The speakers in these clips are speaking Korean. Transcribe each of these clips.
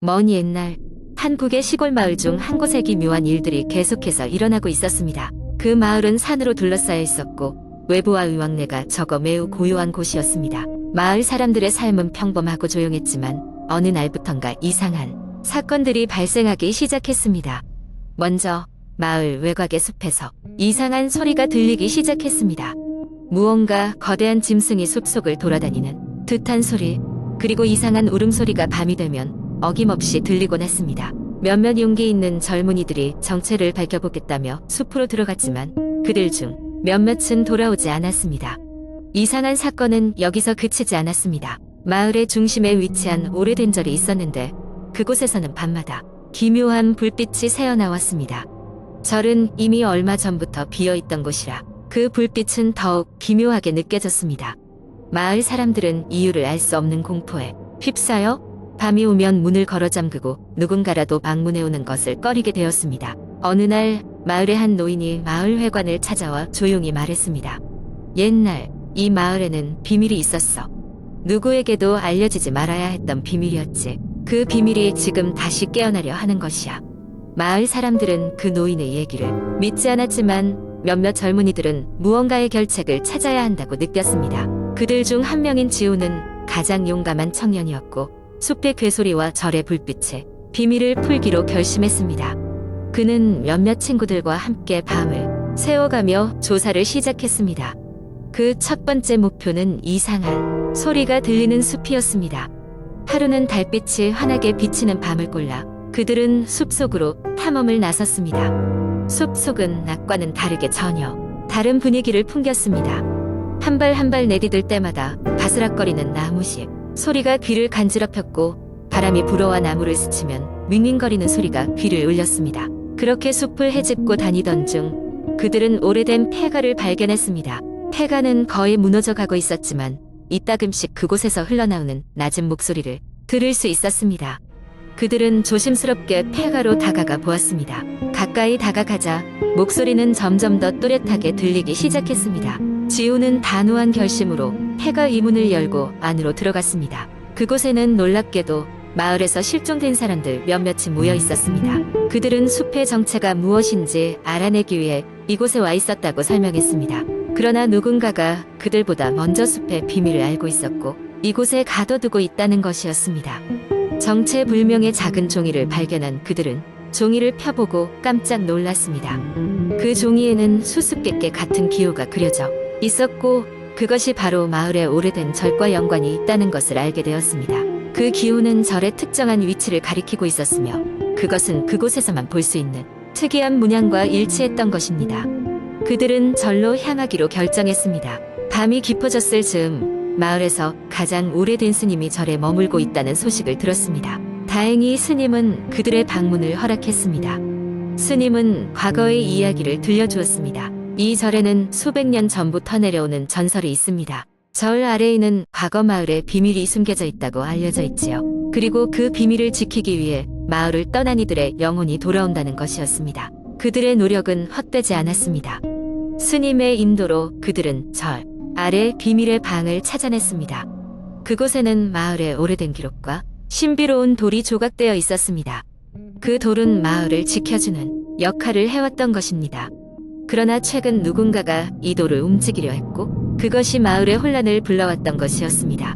먼 옛날 한국의 시골 마을 중 한 곳에 기묘한 일들이 계속해서 일어나고 있었습니다. 그 마을은 산으로 둘러싸여 있었고 외부와 의왕내가 적어 매우 고요한 곳이었습니다. 마을 사람들의 삶은 평범하고 조용했지만 어느 날부턴가 이상한 사건들이 발생하기 시작했습니다. 먼저 마을 외곽의 숲에서 이상한 소리가 들리기 시작했습니다. 무언가 거대한 짐승이 숲속을 돌아다니는 듯한 소리, 그리고 이상한 울음소리가 밤이 되면 어김없이 들리곤 했습니다. 몇몇 용기 있는 젊은이들이 정체를 밝혀보겠다며 숲으로 들어갔지만 그들 중 몇몇은 돌아오지 않았습니다. 이상한 사건은 여기서 그치지 않았습니다. 마을의 중심에 위치한 오래된 절이 있었는데 그곳에서는 밤마다 기묘한 불빛이 새어나왔습니다. 절은 이미 얼마 전부터 비어있던 곳이라 그 불빛은 더욱 기묘하게 느껴졌습니다. 마을 사람들은 이유를 알 수 없는 공포에 휩싸여 밤이 오면 문을 걸어 잠그고 누군가라도 방문해 오는 것을 꺼리게 되었습니다. 어느 날 마을의 한 노인이 마을 회관을 찾아와 조용히 말했습니다. 옛날 이 마을에는 비밀이 있었어. 누구에게도 알려지지 말아야 했던 비밀이었지. 그 비밀이 지금 다시 깨어나려 하는 것이야. 마을 사람들은 그 노인의 얘기를 믿지 않았지만 몇몇 젊은이들은 무언가의 결책을 찾아야 한다고 느꼈습니다. 그들 중 한 명인 지우는 가장 용감한 청년이었고 숲의 괴소리와 절의 불빛에 비밀을 풀기로 결심했습니다. 그는 몇몇 친구들과 함께 밤을 새워가며 조사를 시작했습니다. 그 첫 번째 목표는 이상한 소리가 들리는 숲이었습니다. 하루는 달빛이 환하게 비치는 밤을 골라 그들은 숲속으로 탐험을 나섰습니다. 숲속은 낮과는 다르게 전혀 다른 분위기를 풍겼습니다. 한 발 한 발 내디딜 때마다 바스락거리는 나무십 소리가 귀를 간지럽혔고 바람이 불어와 나무를 스치면 윙윙거리는 소리가 귀를 울렸습니다. 그렇게 숲을 헤집고 다니던 중 그들은 오래된 폐가를 발견했습니다. 폐가는 거의 무너져 가고 있었지만 이따금씩 그곳에서 흘러나오는 낮은 목소리를 들을 수 있었습니다. 그들은 조심스럽게 폐가로 다가가 보았습니다. 가까이 다가가자 목소리는 점점 더 또렷하게 들리기 시작했습니다. 지우는 단호한 결심으로 폐가 이문을 열고 안으로 들어갔습니다. 그곳에는 놀랍게도 마을에서 실종된 사람들 몇몇이 모여 있었습니다. 그들은 숲의 정체가 무엇인지 알아내기 위해 이곳에 와 있었다고 설명했습니다. 그러나 누군가가 그들보다 먼저 숲의 비밀을 알고 있었고 이곳에 가둬두고 있다는 것이었습니다. 정체불명의 작은 종이를 발견한 그들은 종이를 펴보고 깜짝 놀랐습니다. 그 종이에는 수수께끼 같은 기호가 그려져 있었고 그것이 바로 마을의 오래된 절과 연관이 있다는 것을 알게 되었습니다. 그 기호는 절의 특정한 위치를 가리키고 있었으며 그것은 그곳에서만 볼 수 있는 특이한 문양과 일치했던 것입니다. 그들은 절로 향하기로 결정했습니다. 밤이 깊어졌을 즈음 마을에서 가장 오래된 스님이 절에 머물고 있다는 소식을 들었습니다. 다행히 스님은 그들의 방문을 허락했습니다. 스님은 과거의 이야기를 들려주었습니다. 이 절에는 수백 년 전부터 내려오는 전설이 있습니다. 절 아래에는 과거 마을의 비밀이 숨겨져 있다고 알려져 있지요. 그리고 그 비밀을 지키기 위해 마을을 떠난 이들의 영혼이 돌아온다는 것이었습니다. 그들의 노력은 헛되지 않았습니다. 스님의 인도로 그들은 절 아래 비밀의 방을 찾아냈습니다. 그곳에는 마을의 오래된 기록과 신비로운 돌이 조각되어 있었습니다. 그 돌은 마을을 지켜주는 역할을 해왔던 것입니다. 그러나 최근 누군가가 이 돌을 움직이려 했고 그것이 마을의 혼란을 불러왔던 것이었습니다.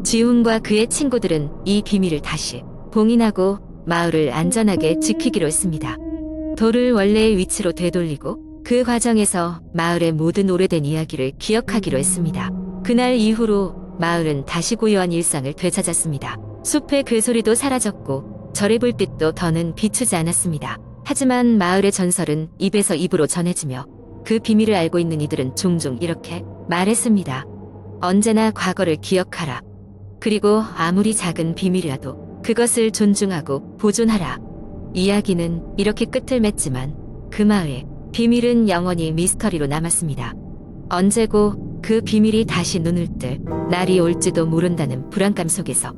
지훈과 그의 친구들은 이 비밀을 다시 봉인하고 마을을 안전하게 지키기로 했습니다. 돌을 원래의 위치로 되돌리고 그 과정에서 마을의 모든 오래된 이야기를 기억하기로 했습니다. 그날 이후로 마을은 다시 고요한 일상을 되찾았습니다. 숲의 괴소리도 사라졌고 절의 불빛도 더는 비추지 않았습니다. 하지만 마을의 전설은 입에서 입으로 전해지며 그 비밀을 알고 있는 이들은 종종 이렇게 말했습니다. 언제나 과거를 기억하라. 그리고 아무리 작은 비밀이라도 그것을 존중하고 보존하라. 이야기는 이렇게 끝을 맺지만 그 마을의 비밀은 영원히 미스터리로 남았습니다. 언제고 그 비밀이 다시 눈을 뜰 날이 올지도 모른다는 불안감 속에서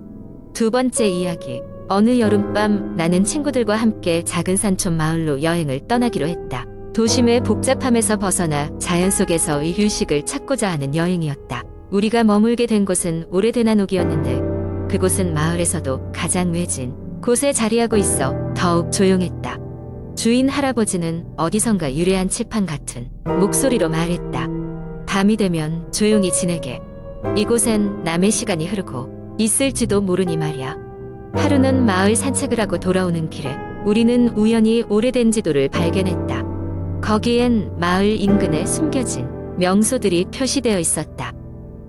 두 번째 이야기. 어느 여름밤 나는 친구들과 함께 작은 산촌 마을로 여행을 떠나기로 했다. 도심의 복잡함에서 벗어나 자연 속에서의 휴식을 찾고자 하는 여행이었다. 우리가 머물게 된 곳은 오래된 한옥이었는데 그곳은 마을에서도 가장 외진 곳에 자리하고 있어 더욱 조용했다. 주인 할아버지는 어디선가 유래한 칠판 같은 목소리로 말했다. 밤이 되면 조용히 지내게. 이곳엔 남의 시간이 흐르고 있을지도 모르니 말이야. 하루는 마을 산책을 하고 돌아오는 길에 우리는 우연히 오래된 지도를 발견했다. 거기엔 마을 인근에 숨겨진 명소들이 표시되어 있었다.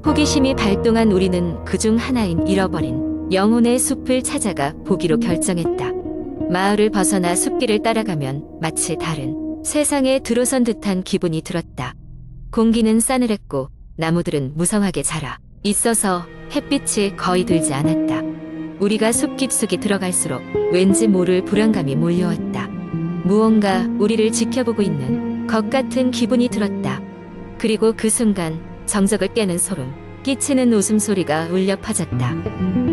호기심이 발동한 우리는 그중 하나인 잃어버린 영혼의 숲을 찾아가 보기로 결정했다. 마을을 벗어나 숲길을 따라가면 마치 다른 세상에 들어선 듯한 기분이 들었다. 공기는 싸늘했고 나무들은 무성하게 자라 있어서 햇빛이 거의 들지 않았다. 우리가 숲 깊숙이 들어갈수록 왠지 모를 불안감이 몰려왔다. 무언가 우리를 지켜보고 있는 것 같은 기분이 들었다. 그리고 그 순간 정적을 깨는 소름 끼치는 웃음소리가 울려 퍼졌다.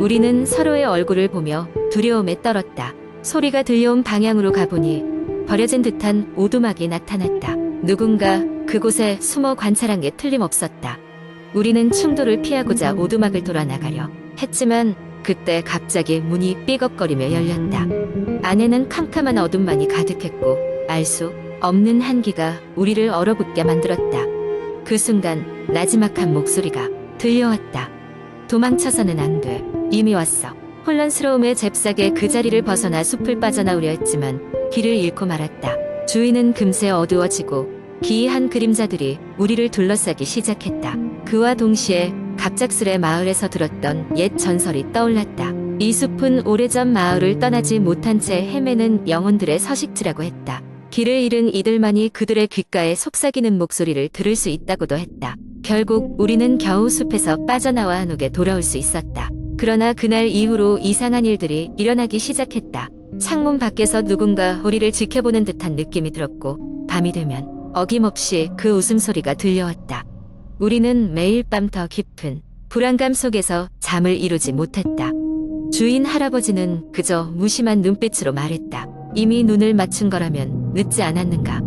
우리는 서로의 얼굴을 보며 두려움에 떨었다. 소리가 들려온 방향으로 가보니 버려진 듯한 오두막이 나타났다. 누군가 그곳에 숨어 관찰한 게 틀림없었다. 우리는 충돌을 피하고자 오두막을 돌아 나가려 했지만 그때 갑자기 문이 삐걱거리며 열렸다. 안에는 캄캄한 어둠만이 가득했고 알 수 없는 한기가 우리를 얼어붙게 만들었다. 그 순간 나지막한 목소리가 들려왔다. 도망쳐서는 안 돼. 이미 왔어. 혼란스러움에 잽싸게 그 자리를 벗어나 숲을 빠져나오려 했지만 길을 잃고 말았다. 주위는 금세 어두워지고 기이한 그림자들이 우리를 둘러싸기 시작했다. 그와 동시에 갑작스레 마을에서 들었던 옛 전설이 떠올랐다. 이 숲은 오래전 마을을 떠나지 못한 채 헤매는 영혼들의 서식지라고 했다. 길을 잃은 이들만이 그들의 귓가에 속삭이는 목소리를 들을 수 있다고도 했다. 결국 우리는 겨우 숲에서 빠져나와 한옥에 돌아올 수 있었다. 그러나 그날 이후로 이상한 일들이 일어나기 시작했다. 창문 밖에서 누군가 우리를 지켜보는 듯한 느낌이 들었고 밤이 되면 어김없이 그 웃음소리가 들려왔다. 우리는 매일 밤 더 깊은 불안감 속에서 잠을 이루지 못했다. 주인 할아버지는 그저 무심한 눈빛으로 말했다. 이미 눈을 맞춘 거라면 늦지 않았는가.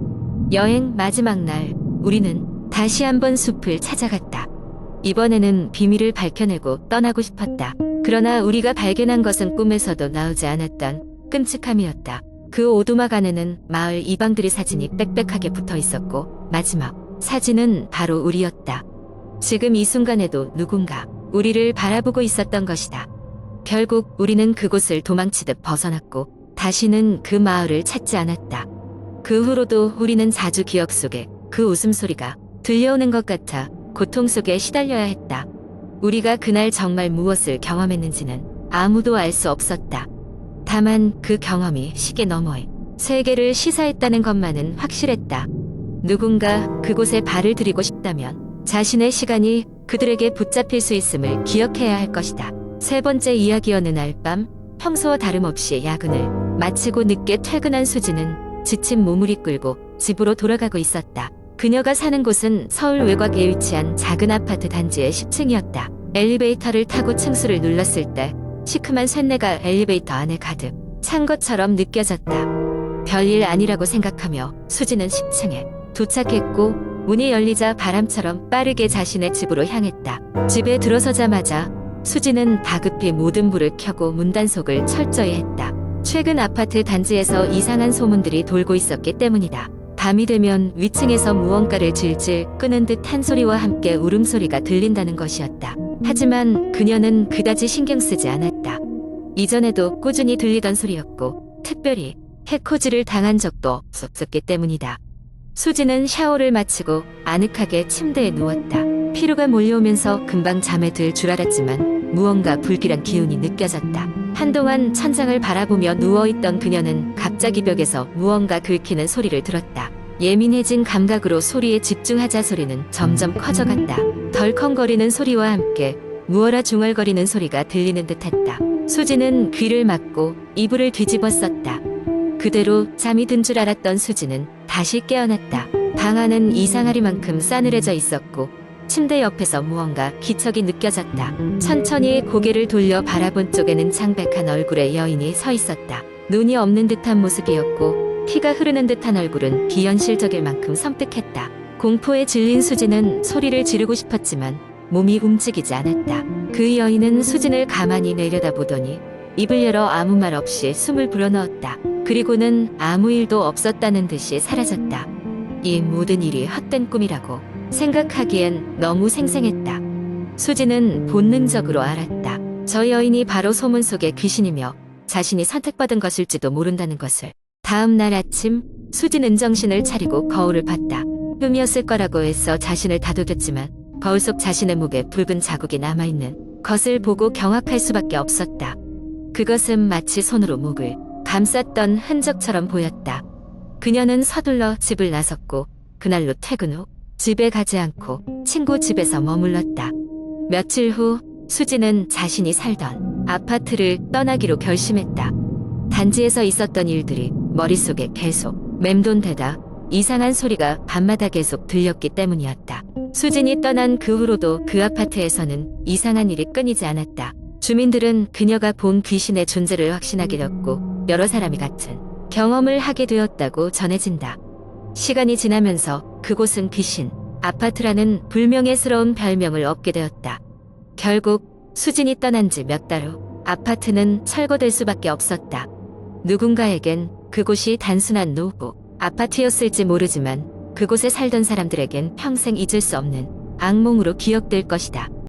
여행 마지막 날 우리는 다시 한번 숲을 찾아갔다. 이번에는 비밀을 밝혀내고 떠나고 싶었다. 그러나 우리가 발견한 것은 꿈에서도 나오지 않았던 끔찍함이었다. 그 오두막 안에는 마을 이방들의 사진이 빽빽하게 붙어 있었고 마지막 사진은 바로 우리였다. 지금 이 순간에도 누군가 우리를 바라보고 있었던 것이다. 결국 우리는 그곳을 도망치듯 벗어났고 다시는 그 마을을 찾지 않았다. 그 후로도 우리는 자주 기억 속에 그 웃음소리가 들려오는 것 같아 고통 속에 시달려야 했다. 우리가 그날 정말 무엇을 경험했는지는 아무도 알 수 없었다. 다만 그 경험이 시계 너머의 세계를 시사했다는 것만은 확실했다. 누군가 그곳에 발을 들이고 싶다면 자신의 시간이 그들에게 붙잡힐 수 있음을 기억해야 할 것이다. 세 번째 이야기여는 날 밤 평소와 다름없이 야근을 마치고 늦게 퇴근한 수지는 지친 몸을 이끌고 집으로 돌아가고 있었다. 그녀가 사는 곳은 서울 외곽에 위치한 작은 아파트 단지의 10층이었다. 엘리베이터를 타고 층수를 눌렀을 때 시큼한 쇳내가 엘리베이터 안에 가득 찬 것처럼 느껴졌다. 별일 아니라고 생각하며 수지는 10층에 도착했고 문이 열리자 바람처럼 빠르게 자신의 집으로 향했다. 집에 들어서자마자 수지는 다급히 모든 불을 켜고 문단속을 철저히 했다. 최근 아파트 단지에서 이상한 소문들이 돌고 있었기 때문이다. 밤이 되면 위층에서 무언가를 질질 끄는 듯한 소리와 함께 울음소리가 들린다는 것이었다. 하지만 그녀는 그다지 신경 쓰지 않았다. 이전에도 꾸준히 들리던 소리였고 특별히 해코지를 당한 적도 없었기 때문이다. 수지는 샤워를 마치고 아늑하게 침대에 누웠다. 피로가 몰려오면서 금방 잠에 들 줄 알았지만 무언가 불길한 기운이 느껴졌다. 한동안 천장을 바라보며 누워있던 그녀는 갑자기 벽에서 무언가 긁히는 소리를 들었다. 예민해진 감각으로 소리에 집중하자 소리는 점점 커져갔다. 덜컹거리는 소리와 함께 무어라 중얼거리는 소리가 들리는 듯했다. 수지는 귀를 막고 이불을 뒤집어 썼다. 그대로 잠이 든 줄 알았던 수지는 다시 깨어났다. 방 안은 이상하리만큼 싸늘해져 있었고 침대 옆에서 무언가 기척이 느껴졌다. 천천히 고개를 돌려 바라본 쪽에는 창백한 얼굴의 여인이 서 있었다. 눈이 없는 듯한 모습이었고 피가 흐르는 듯한 얼굴은 비현실적일 만큼 섬뜩했다. 공포에 질린 수지는 소리를 지르고 싶었지만 몸이 움직이지 않았다. 그 여인은 수진을 가만히 내려다보더니 입을 열어 아무 말 없이 숨을 불어넣었다. 그리고는 아무 일도 없었다는 듯이 사라졌다. 이 모든 일이 헛된 꿈이라고 생각하기엔 너무 생생했다. 수지는 본능적으로 알았다. 저 여인이 바로 소문 속의 귀신이며 자신이 선택받은 것일지도 모른다는 것을. 다음 날 아침 수지는 정신을 차리고 거울을 봤다. 꿈이었을 거라고 해서 자신을 다독였지만 거울 속 자신의 목에 붉은 자국이 남아있는 것을 보고 경악할 수밖에 없었다. 그것은 마치 손으로 목을 감쌌던 흔적처럼 보였다. 그녀는 서둘러 집을 나섰고 그날로 퇴근 후 집에 가지 않고 친구 집에서 머물렀다. 며칠 후 수지는 자신이 살던 아파트를 떠나기로 결심했다. 단지에서 있었던 일들이 머릿속에 계속 맴돈되다 이상한 소리가 밤마다 계속 들렸기 때문이었다. 수진이 떠난 그 후로도 그 아파트에서는 이상한 일이 끊이지 않았다. 주민들은 그녀가 본 귀신의 존재를 확신하게 되었고 여러 사람이 같은 경험을 하게 되었다고 전해진다. 시간이 지나면서 그곳은 귀신 아파트라는 불명예스러운 별명을 얻게 되었다. 결국 수진이 떠난 지 몇 달 후 아파트는 철거될 수밖에 없었다. 누군가에겐 그곳이 단순한 노후 아파트였을지 모르지만 그곳에 살던 사람들에겐 평생 잊을 수 없는 악몽으로 기억될 것이다.